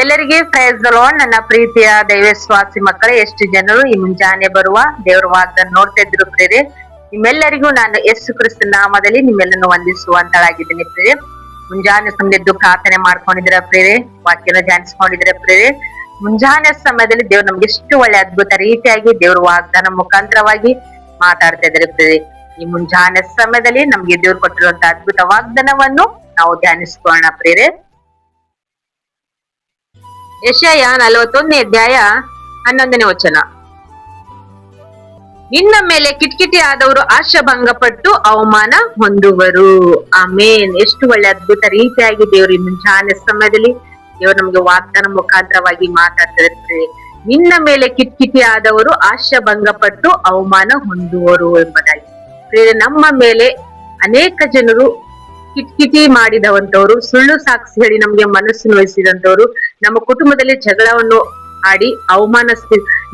ಎಲ್ಲರಿಗೆ praise the lord. ನನ್ನ ಪ್ರೀತಿಯ ದೈವಸ್ವಾಸಿ ಮಕ್ಕಳೇ, ಎಷ್ಟು ಜನರು ಈ ಮುಂಜಾನೆ ಬರುವ ದೇವರ ವಾಗ್ದಾನ ನೋಡ್ತಾ ಇದ್ರು ಪ್ರೇರೆ. ನಿಮ್ಮೆಲ್ಲರಿಗೂ ನಾನು ಯೇಸು ಕ್ರಿಸ್ತನ ನಾಮದಲ್ಲಿ ನಿಮ್ಮೆಲ್ಲನ್ನು ವಂದಿಸುವಂತಳಾಗಿದ್ದೀನಿ ಪ್ರೇರೆ. ಮುಂಜಾನೆ ಸಮಯದ್ದು ಪ್ರಾರ್ಥನೆ ಮಾಡ್ಕೊಂಡಿದ್ರ ಪ್ರೇರೆ, ವಾಕ್ಯನ ಧ್ಯಾನಿಸ್ಕೊಂಡಿದ್ರ ಪ್ರೇರೆ. ಮುಂಜಾನೆ ಸಮಯದಲ್ಲಿ ದೇವ್ರು ನಮ್ಗೆ ಎಷ್ಟು ಒಳ್ಳೆ ಅದ್ಭುತ ರೀತಿಯಾಗಿ ದೇವ್ರ ವಾಗ್ದಾನ ಮುಖಾಂತರವಾಗಿ ಮಾತಾಡ್ತಾ ಇದ್ದಾರೆ ಪ್ರೇರೆ. ಈ ಮುಂಜಾನೆ ಸಮಯದಲ್ಲಿ ನಮ್ಗೆ ದೇವ್ರು ಕೊಟ್ಟಿರುವಂತ ಅದ್ಭುತ ವಾಗ್ದಾನವನ್ನು ನಾವು ಧ್ಯಾನಿಸ್ಕೊಳ್ಳೋಣ ಪ್ರೇರೆ. ಯೆಶಾಯ 41ನೇ ಅಧ್ಯಾಯ 11ನೇ ವಚನ. ನಿನ್ನ ಮೇಲೆ ಕಿಟಕಿಟಿ ಆದವರು ಆಶಾಭಂಗಪಟ್ಟು ಅವಮಾನ ಹೊಂದುವರು. ಆಮೇನ್. ಎಷ್ಟು ಒಳ್ಳೆ ಅದ್ಭುತ ರೀತಿಯಾಗಿ ದೇವರು ಮುಂಜಾನೆ ಸಮಯದಲ್ಲಿ ದೇವರು ನಮ್ಗೆ ವಾಗ್ದಾನ ಮುಖಾಂತರವಾಗಿ ಮಾತಾಡ್ತಿರ್ತಾರೆ. ನಿನ್ನ ಮೇಲೆ ಕಿಟಕಿಟಿ ಆದವರು ಆಶಾಭಂಗಪಟ್ಟು ಅವಮಾನ ಹೊಂದುವರು ಎಂಬುದಾಗಿ. ನಮ್ಮ ಮೇಲೆ ಅನೇಕ ಜನರು ಕಿಟಕಿಟಿ ಮಾಡಿದವಂತವ್ರು, ಸುಳ್ಳು ಸಾಕ್ಷಿ ಹೇಳಿ ನಮ್ಗೆ ಮನಸ್ಸು ನೋಯಿಸಿದಂತವ್ರು, ನಮ್ಮ ಕುಟುಂಬದಲ್ಲಿ ಜಗಳವನ್ನು ಆಡಿ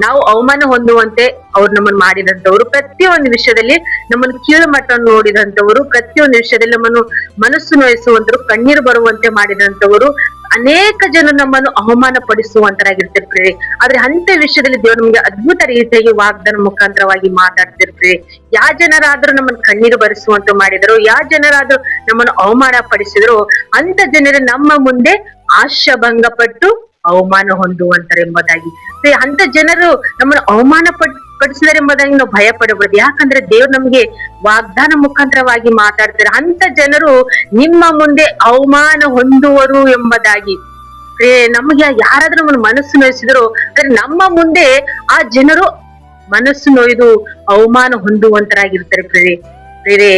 ನಾವು ಅವಮಾನ ಹೊಂದುವಂತೆ ಅವ್ರು ನಮ್ಮನ್ನು ಮಾಡಿದಂತವ್ರು, ಪ್ರತಿಯೊಂದು ವಿಷಯದಲ್ಲಿ ನಮ್ಮನ್ನು ಕೀಳು ಮಟ್ಟವನ್ನು ನೋಡಿದಂತವ್ರು, ಪ್ರತಿಯೊಂದು ವಿಷಯದಲ್ಲಿ ನಮ್ಮನ್ನು ಮನಸ್ಸು ನೋಯಿಸುವಂತರು, ಕಣ್ಣೀರು ಬರುವಂತೆ ಮಾಡಿದಂತವರು, ಅನೇಕ ಜನ ನಮ್ಮನ್ನು ಅವಮಾನ ಪಡಿಸುವಂತರಾಗಿರ್ತಿರ್ತಾರೆ. ಆದ್ರೆ ಅಂತ ವಿಷಯದಲ್ಲಿ ದೇವರು ನಮ್ಗೆ ಅದ್ಭುತ ರೀತಿಯಾಗಿ ವಾಗ್ದಾನ ಮುಖಾಂತರವಾಗಿ ಮಾತಾಡ್ತಿರ್ತಾರೆ. ಯಾವ ಜನರಾದ್ರೂ ನಮ್ಮನ್ನು ಕಣ್ಣೀರು ಬರೆಸುವಂತ ಮಾಡಿದ್ರು, ಯಾವ ಜನರಾದ್ರೂ ನಮ್ಮನ್ನು ಅವಮಾನ ಪಡಿಸಿದ್ರು, ಅಂತ ಜನರು ನಮ್ಮ ಮುಂದೆ ಆಶಾಭಂಗಪಟ್ಟು ಅವಮಾನ ಹೊಂದುವಂತರೆಂಬುದಾಗಿ. ಅಂತ ಜನರು ನಮ್ಮನ್ನು ಅವಮಾನ ಪಡಿಸಿದರೆಂಬುದಾಗಿ ನಾವು ಭಯ ಪಡಬಾರ್ದು. ಯಾಕಂದ್ರೆ ದೇವ್ರು ನಮ್ಗೆ ವಾಗ್ದಾನ ಮುಖಾಂತರವಾಗಿ ಮಾತಾಡ್ತಾರೆ. ಅಂತ ಜನರು ನಿಮ್ಮ ಮುಂದೆ ಅವಮಾನ ಹೊಂದುವರು ಎಂಬುದಾಗಿ. ನಮ್ಗೆ ಯಾರಾದ್ರೂ ನಮ್ಮನ್ನು ಮನಸ್ಸು ನೋಯಿಸಿದ್ರು, ಅಂದ್ರೆ ನಮ್ಮ ಮುಂದೆ ಆ ಜನರು ಮನಸ್ಸು ನೋಯ್ದು ಅವಮಾನ ಹೊಂದುವಂತರಾಗಿರ್ತಾರೆ ಪ್ರೇರೆ.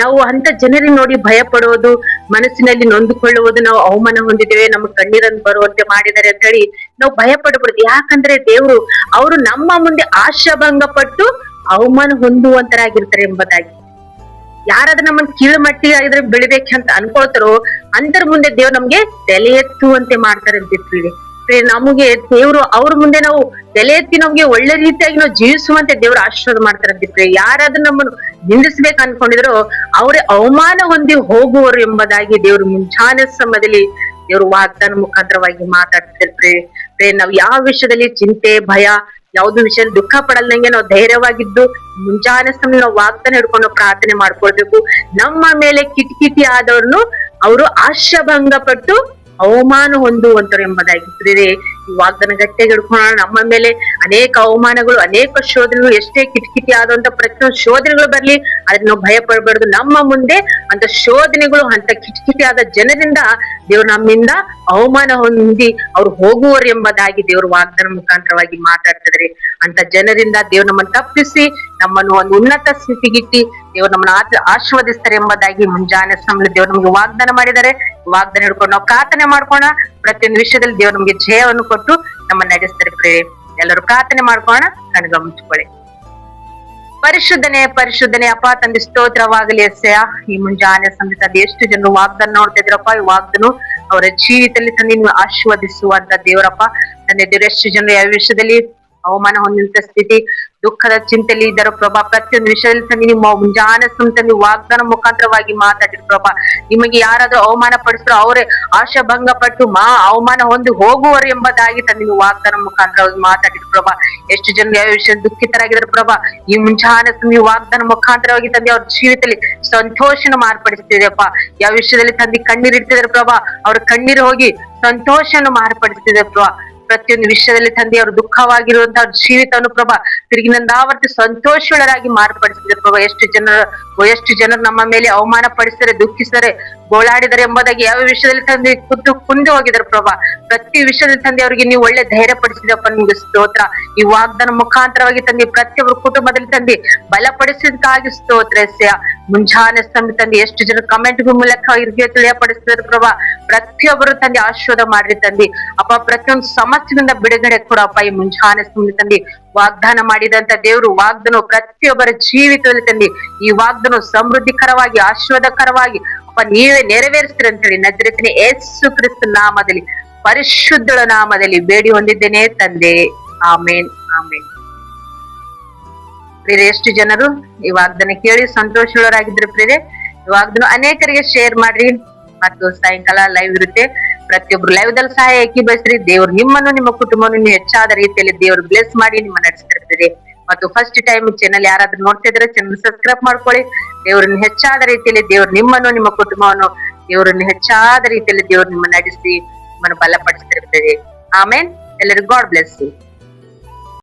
ನಾವು ಅಂತ ಜನರಿಗೆ ನೋಡಿ ಭಯ ಪಡುವುದು, ಮನಸ್ಸಿನಲ್ಲಿ ನೊಂದುಕೊಳ್ಳುವುದು, ನಾವು ಅವಮಾನ ಹೊಂದಿದ್ದೇವೆ, ನಮ್ಗೆ ಕಣ್ಣೀರನ್ನು ಬರುವಂತೆ ಮಾಡಿದ್ದಾರೆ ಅಂತ ಹೇಳಿ ನಾವು ಭಯ ಪಡಬಾರ್ದು. ಯಾಕಂದ್ರೆ ದೇವ್ರು ಅವರು ನಮ್ಮ ಮುಂದೆ ಆಶಾಭಂಗ ಪಟ್ಟು ಅವಮಾನ ಹೊಂದುವಂತರಾಗಿರ್ತಾರೆ ಎಂಬುದಾಗಿ. ಯಾರಾದ್ರೂ ನಮ್ಮನ್ನ ಕೀಳು ಮಟ್ಟಿಗೆ ಬೆಳಿಬೇಕಂತ ಅನ್ಕೊಳ್ತಾರೋ ಅಂತರ ಮುಂದೆ ದೇವ್ರು ನಮ್ಗೆ ತಲೆ ಎತ್ತುವಂತೆ ಮಾಡ್ತಾರೆ ಅಂತಿರ್ತೀವಿ. ನಮಗೆ ದೇವ್ರು ಅವ್ರ ಮುಂದೆ ನಾವು ತಲೆ ಎತ್ತಿ ನಮ್ಗೆ ಒಳ್ಳೆ ರೀತಿಯಾಗಿ ನಾವು ಜೀವಿಸುವಂತೆ ದೇವ್ರು ಆಶೀರ್ವಾದ ಮಾಡ್ತಾರೆ ಅಂತಿರ್ತೀವಿ. ಯಾರಾದ್ರೂ ನಮ್ಮನ್ನು ನಿಂದಿಸ್ಬೇಕು ಅನ್ಕೊಂಡಿದ್ರು ಅವರೇ ಅವಮಾನ ಹೊಂದಿ ಹೋಗುವರು ಎಂಬುದಾಗಿ ದೇವ್ರು ಮುಂಚಾನೆ ಸಮಯದಲ್ಲಿ ದೇವ್ರು ವಾಗ್ದಾನ ಮುಖಾಂತರವಾಗಿ ಮಾತಾಡ್ತಿರ್ತಾರೆ. ನಾವ್ ಯಾವ ವಿಷಯದಲ್ಲಿ ಚಿಂತೆ ಭಯ ಯಾವ್ದು ವಿಷಯದಲ್ಲಿ ದುಃಖ ಪಡಲ್ದಂಗೆ ನಾವು ಧೈರ್ಯವಾಗಿದ್ದು ಮುಂಚಾನೆ ಸಮಯ ನಾವು ವಾಗ್ದಾನ ಹಿಡ್ಕೊಂಡು ಪ್ರಾರ್ಥನೆ ಮಾಡ್ಕೊಳ್ಬೇಕು. ನಮ್ಮ ಮೇಲೆ ಕಿಟಕಿಟಿ ಆದವ್ರನ್ನು ಅವರು ಆಶಾಭಂಗ ಪಟ್ಟು ಅವಮಾನ ಹೊಂದುವಂತರು ಎಂಬುದಾಗಿದ್ರೆ ಈ ವಾಗ್ದಾನ ಗಟ್ಟಿಯಾಗಿ ಹಿಡ್ಕೊಳ್ಳೋಣ. ನಮ್ಮ ಮೇಲೆ ಅನೇಕ ಅವಮಾನಗಳು, ಅನೇಕ ಶೋಧನೆಗಳು, ಎಷ್ಟೇ ಕಿಟಕಿಟಿ ಆದಂತ ಪ್ರತಿಯೊಂದು ಶೋಧನೆಗಳು ಬರ್ಲಿ, ಅದ್ರ ನಾವು ಭಯ ಪಡಬಾರ್ದು. ನಮ್ಮ ಮುಂದೆ ಅಂತ ಶೋಧನೆಗಳು, ಅಂತ ಕಿಟಕಿಟಿ ಆದ ಜನರಿಂದ ದೇವ್ರು ನಮ್ಮಿಂದ ಅವಮಾನ ಹೊಂದಿ ಅವ್ರು ಹೋಗುವರು ಎಂಬುದಾಗಿ ದೇವ್ರು ವಾಗ್ದಾನ ಮುಖಾಂತರವಾಗಿ ಮಾತಾಡ್ತಿದ್ರೆ. ಅಂತ ಜನರಿಂದ ದೇವ್ರು ನಮ್ಮನ್ನು ತಪ್ಪಿಸಿ ನಮ್ಮನ್ನು ಒಂದು ಉನ್ನತ ಸ್ಥಿತಿಗಿಟ್ಟಿ ದೇವ್ರು ನಮ್ಮನ್ನ ಆಶೀರ್ವದಿಸ್ತಾರೆ ಎಂಬುದಾಗಿ ಮುಂಜಾನೆ ಸಮಯ ದೇವ್ರು ನಮ್ಗೆ ವಾಗ್ದಾನ ಮಾಡಿದ್ದಾರೆ. ವಾಗ್ದಾನ ಹಿಡ್ಕೊಂಡು ನಾವು ಪ್ರಾರ್ಥನೆ ಮಾಡ್ಕೋಣ. ಪ್ರತಿಯೊಂದು ವಿಷಯದಲ್ಲಿ ದೇವ್ರು ನಮ್ಗೆ ಜಯವನ್ನು ಕೊಟ್ಟು ನಮ್ಮನ್ನ ನಡೆಸ್ತಾರೆ ಪ್ರೇರೆ. ಎಲ್ಲರೂ ಪ್ರಾರ್ಥನೆ ಮಾಡ್ಕೋಣ. ಕಣ್ಗ ಮುಚ್ಕೊಳ್ಳಿ. ಪರಿಶುದ್ಧನೆ ಅಪ್ಪ ತಂದೆ ಸ್ತೋತ್ರವಾಗಲಿ ಎಸ್ಸೆಯ. ಈ ಮುಂಜಾನೆ ಸಮಯದ ಎಷ್ಟು ಜನರು ವಾಗ್ದಾನ ನೋಡ್ತಾ ಇದ್ರಪ್ಪ, ಈ ವಾಗ್ದಾನ ಅವರ ಜೀವಿತದಲ್ಲಿ ತಂದೆ ನೀವು ಆಶೀರ್ವದಿಸುವಂತ ದೇವರಪ್ಪ. ತಂದೆ ದೇವ್ರ ಎಷ್ಟು ಜನರು ಯಾವ ವಿಷಯದಲ್ಲಿ ಅವಮಾನ ಹೊಂದಿದಂತ ಸ್ಥಿತಿ, ದುಃಖದ ಚಿಂತೆಯಲ್ಲಿ ಇದ್ದಾರೋ ಪ್ರಭಾ, ಪ್ರತಿಯೊಂದು ವಿಷಯದಲ್ಲಿ ತಂದೆ ನಿಮ್ಮ ಮುಂಜಾನೆ ತಂದೆ ವಾಗ್ದಾನ ಮುಖಾಂತರವಾಗಿ ಮಾತಾಡಿದ್ರು ಪ್ರಭಾ. ನಿಮಗೆ ಯಾರಾದ್ರೂ ಅವಮಾನ ಪಡಿಸಿದ್ರು ಅವರೇ ಆಶಾಭಂಗ ಪಟ್ಟು ಅವಮಾನ ಹೊಂದಿ ಹೋಗುವರು ಎಂಬುದಾಗಿ ತಂದೆ ನೀವು ವಾಗ್ದಾನ ಮುಖಾಂತರವಾಗಿ ಮಾತಾಡಿದ್ರು ಪ್ರಭಾ. ಎಷ್ಟು ಜನ ಯಾವ ವಿಷಯ ದುಃಖಿತರಾಗಿದ್ರು ಪ್ರಭಾ, ಈ ಮುಂಜಾನೆ ನೀವು ವಾಗ್ದಾನ ಮುಖಾಂತರವಾಗಿ ತಂದೆ ಅವ್ರ ಜೀವಿತದಲ್ಲಿ ಸಂತೋಷನ ಮಾರ್ಪಡಿಸ್ತಿದೆಯಪ್ಪ. ಯಾವ ವಿಷಯದಲ್ಲಿ ತಂದೆ ಕಣ್ಣೀರು ಇಡ್ತಿದಾರೆ ಪ್ರಭಾ, ಅವ್ರ ಕಣ್ಣೀರು ಹೋಗಿ ಸಂತೋಷನ ಮಾರ್ಪಡಿಸ್ತಿದೆ ಪ್ರಭಾ. ಪ್ರತಿಯೊಂದು ವಿಷಯದಲ್ಲಿ ತಂದೆ ಅವರು ದುಃಖವಾಗಿರುವಂತಹ ಜೀವಿತವನ್ನು ಪ್ರಭಾ ತಿರುಗಿ ನಂದಾವರ್ತಿ ಸಂತೋಷಗಳಾಗಿ ಮಾರ್ಪಡಿಸಿದ್ದಾರೆ ಪ್ರಭಾ. ಎಷ್ಟು ಜನರು ನಮ್ಮ ಮೇಲೆ ಅವಮಾನ ಪಡಿಸಿದರೆ, ದುಃಖಿಸಿದರೆ, ಗೋಳಾಡಿದರೆ ಎಂಬುದಾಗಿ ಯಾವ ವಿಷಯದಲ್ಲಿ ತಂದೆ ಕುಂದು ಹೋಗಿದ್ದಾರೆ ಪ್ರಭಾ. ಪ್ರತಿ ವಿಷಯದಲ್ಲಿ ತಂದೆ ಅವರಿಗೆ ನೀವು ಒಳ್ಳೆ ಧೈರ್ಯ ಪಡಿಸಿದಪ್ಪ, ನಿಮ್ಗೆ ಸ್ತೋತ್ರ. ಈ ವಾಗ್ದಾನ ಮುಖಾಂತರವಾಗಿ ತಂದೆ ಪ್ರತಿಯೊಬ್ಬರು ಕುಟುಂಬದಲ್ಲಿ ತಂದೆ ಬಲಪಡಿಸಿದಕ್ಕಾಗಿ ಸ್ತೋತ್ರ ಎಸ್ಸೆಯ. ಮುಂಜಾನೆ ತಂದೆ ಎಷ್ಟು ಜನ ಕಮೆಂಟ್ ಮೂಲಕ ತಿಳಿಯಪಡಿಸಿದ್ರು ಪ್ರಭಾ. ಪ್ರತಿಯೊಬ್ಬರು ತಂದೆ ಆಶೀರ್ವಾದ ಮಾಡ್ರಿ ತಂದೆ ಅಪ್ಪ. ಪ್ರತಿಯೊಂದು ಸಮಸ್ಯೆಯಿಂದ ಬಿಡುಗಡೆ ಕೊಡಪ್ಪ. ಈ ಮುಂಜಾನೆ ತಂದೆ ವಾಗ್ದಾನ ಮಾಡಿದಂತ ದೇವರು ವಾಗ್ದಾನ ಪ್ರತಿಯೊಬ್ಬರ ಜೀವಿತದಲ್ಲಿ ತಂದೆ ಈ ವಾಗ್ದಾನ ಸಮೃದ್ಧಿಕರವಾಗಿ ಆಶೀರ್ವಾದಕರವಾಗಿ ಅಪ್ಪ ನೀವೇ ನೆರವೇರಿಸ್ತೀರಿ ಅಂತ ಹೇಳಿ ನಜರೇತಿನ ಯೇಸು ಕ್ರಿಸ್ತ ನಾಮದಲ್ಲಿ ಪರಿಶುದ್ಧಳ ನಾಮದಲ್ಲಿ ಬೇಡಿ ಹೊಂದಿದ್ದೇನೆ ತಂದೆ. ಆಮೇನ್ ಆಮೇನ್. ಪ್ರೇರೆ ಎಷ್ಟು ಜನರು ಈ ವಾಗ್ದಾನ ಕೇಳಿ ಸಂತೋಷರಾಗಿದ್ರು ಪ್ರೇರೆ. ಈ ವಾಗ್ದಾನ ಅನೇಕರಿಗೆ ಶೇರ್ ಮಾಡ್ರಿ. ಮತ್ತು ಸಾಯಂಕಾಲ ಲೈವ್ ಇರುತ್ತೆ. ಪ್ರತಿಯೊಬ್ರು ಲೈವ್ದಲ್ಲಿ ಸಹಾಯ ಬಯಸ್ರಿ. ದೇವ್ರು ನಿಮ್ಮನ್ನು ನಿಮ್ಮ ಕುಟುಂಬವನ್ನು ಹೆಚ್ಚಾದ ರೀತಿಯಲ್ಲಿ ದೇವ್ರು ಬ್ಲೆಸ್ ಮಾಡಿ ನಿಮ್ಮ ನಡೆಸ್ತಿರ್ತದೆ. ಮತ್ತು ಫಸ್ಟ್ ಟೈಮ್ ಚಾನಲ್ ಯಾರಾದ್ರೂ ನೋಡ್ತಿದ್ರೆ ಚಾನಲ್ ಸಬ್ಸ್ಕ್ರೈಬ್ ಮಾಡ್ಕೊಳ್ಳಿ. ದೇವ್ರನ್ನ ಹೆಚ್ಚಾದ ರೀತಿಯಲ್ಲಿ ದೇವ್ರು ನಿಮ್ಮನ್ನು ನಿಮ್ಮ ಕುಟುಂಬವನ್ನು ದೇವ್ರನ್ನ ಹೆಚ್ಚಾದ ರೀತಿಯಲ್ಲಿ ದೇವ್ರು ನಿಮ್ಮ ನಡೆಸಿ ನಿಮ್ಮನ್ನು ಬಲಪಡಿಸ್ತಿರ್ತದೆ. ಆಮೇನ್. ಎಲ್ಲರಿಗೂ ಗಾಡ್ ಬ್ಲೆಸ್ ಯು.